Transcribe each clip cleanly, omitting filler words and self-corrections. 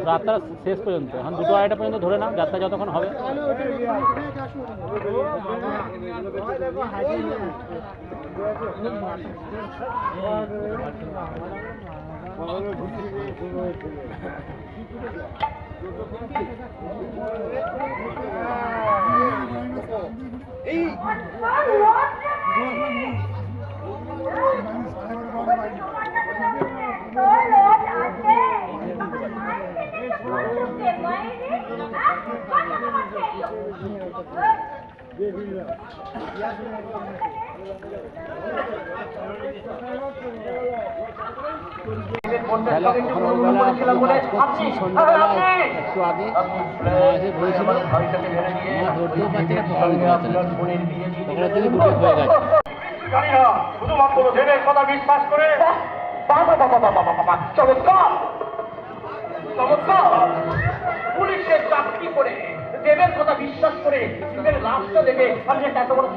যাত্রা শেষ পর্যন্ত, এখন 2-2:30 পর্যন্ত ধরে নাও, যাত্রা যতক্ষণ হবে। একটু আগে এসে ধরেছিল, ধরতেও পারছি না, পকড়া দিতে পারছে না, পকড়া থেকে দুটো হয়ে গেছে। শুধুমাত্র দেবের কথা বিশ্বাস করে চমৎকার চমৎকার পুলিশের চাকরি করে দেবের কথা বিশ্বাস করে দেবের লাশটা দেবে। আমি এত বড়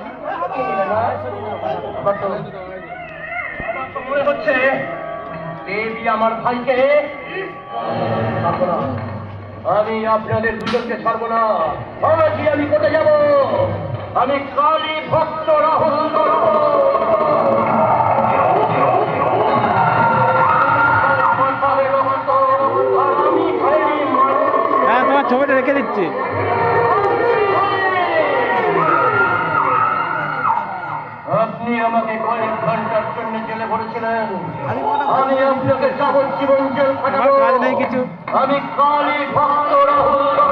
মনে হচ্ছে দেবী আমার ভাইকে। আমি আপনাদের দুজনকে ছাড়বো না। আমি কোথায় যাব? আমি কালী ভক্ত রাহুল। হ্যাঁ, তোমার ছবিটা রেখে দিচ্ছি। আপনি আমাকে কয়েক ঘন্টার জন্য জেলে ভরেছিলেন। আমি আপনাকে যাবজ্জীবন জেল খাটাবো। কাজ নেই কিছু। আমি কালী ভক্ত রাহুল।